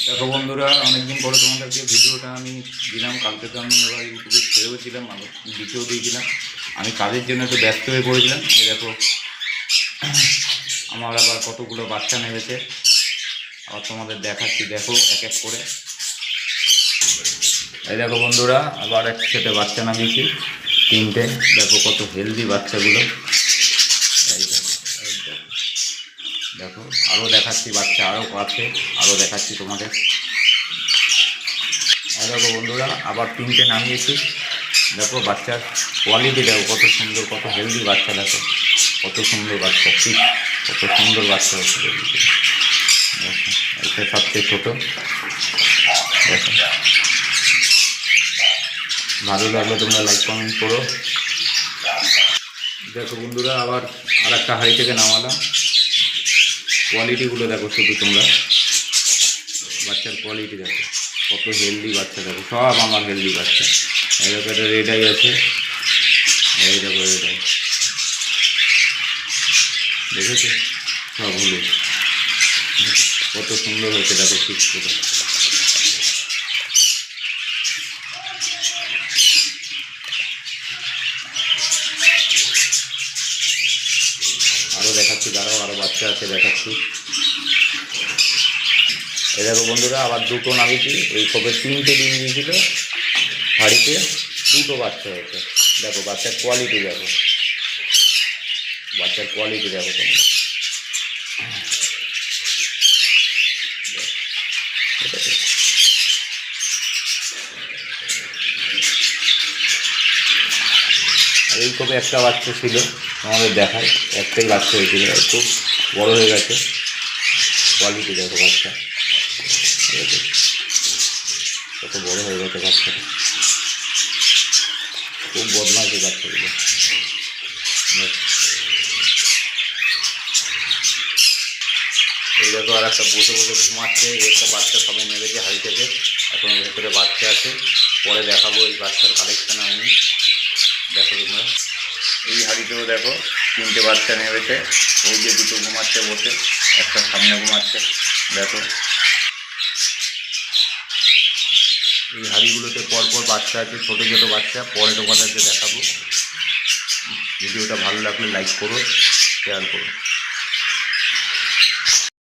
দেখো বন্ধুরা, অনেকদিন পরে তোমাদেরকে ভিডিওটা আমি দিলাম। কালকে তো আমি এবার ইউটিউবে ছেড়েও ছিলাম, লিখেও দিয়েছিলাম। আমি কাজের জন্য একটু ব্যস্ত হয়ে পড়েছিলাম। এই দেখো, আমার আবার কতগুলো বাচ্চা নেমেছে। আবার তোমাদের দেখাচ্ছি, দেখো এক এক করে। এই দেখো বন্ধুরা, আবার এক সেটে বাচ্চা নামিয়েছি, তিনটে। দেখো কত হেলদি বাচ্চাগুলো। এই দেখো, এই দেখো, দেখো আরও দেখাচ্ছি বাচ্চা, আরও আছে, আরও দেখাচ্ছি তোমাদের। দেখো বন্ধুরা, আবার তিনটে নামিয়েছি। দেখো বাচ্চার কোয়ালিটি দেখো কত সুন্দর, কত হেলদি বাচ্চা। দেখো কত সুন্দর বাচ্চা, ঠিক কত সুন্দর বাচ্চা হচ্ছে। দেখো এটা সবচেয়ে ছোটো। দেখো, ভালো লাগলে তোমরা লাইক কমেন্ট করো। দেখো বন্ধুরা, আবার আর একটা হাঁড়ি থেকে নামালাম। কোয়ালিটিগুলো দেখো শুধু তোমরা, বাচ্চার কোয়ালিটি দেখো কত হেলদি বাচ্চা। দেখো সব আমার হেলদি বাচ্চা। এই দেখো, একটা রেড আই আছে। এই দেখো রেড আই, দেখেছো? সব হলুদ। কত সুন্দর হয়েছে দেখো, ঠিক করে। আরও দেখাচ্ছি, দাঁড়াও, আরও বাচ্চা আছে, দেখাচ্ছি। এই দেখো বন্ধুরা, আবার দুটো নামিয়েছি। এই কবে তিনটে ডিম দিয়েছিল হাঁড়িতে, দুটো বাচ্চা হয়েছে। দেখো বাচ্চার কোয়ালিটি দেখো, বাচ্চার কোয়ালিটি দেখো তোমরা। আর এই কবে একটা বাচ্চা ছিল, আমাদের দেখায় একটাই বাচ্চা হয়েছিল, খুব বড় হয়ে গেছে। কোয়ালিটি দেখো বাচ্চা, কত বড় হয়ে গেছে বাচ্চাটা। খুব বদমাইশ বাচ্চাগুলো। এই দেখো, আর একটা বসে বসে ঘুমাচ্ছে। একটা বাচ্চা সবাই নেমেছে হাড়ি থেকে, এখন ভেতরে বাচ্চা আছে। পরে দেখাবো এই বাচ্চার কালেকশন আমি। দেখো তোমরা, এই হাড়িতেও দেখো তিনটে বাচ্চা নেমেছে। ওই যে দুটো ঘুমাচ্ছে বসে, একটা সামনে ঘুমাচ্ছে। দেখো এই হাড়িগুলোতে পরপর বাচ্চা আছে, ছোটো ছোটো বাচ্চা। পরে তোমাদেরকে দেখাবো। ভিডিওটা ভালো লাগলে লাইক করো, শেয়ার করো।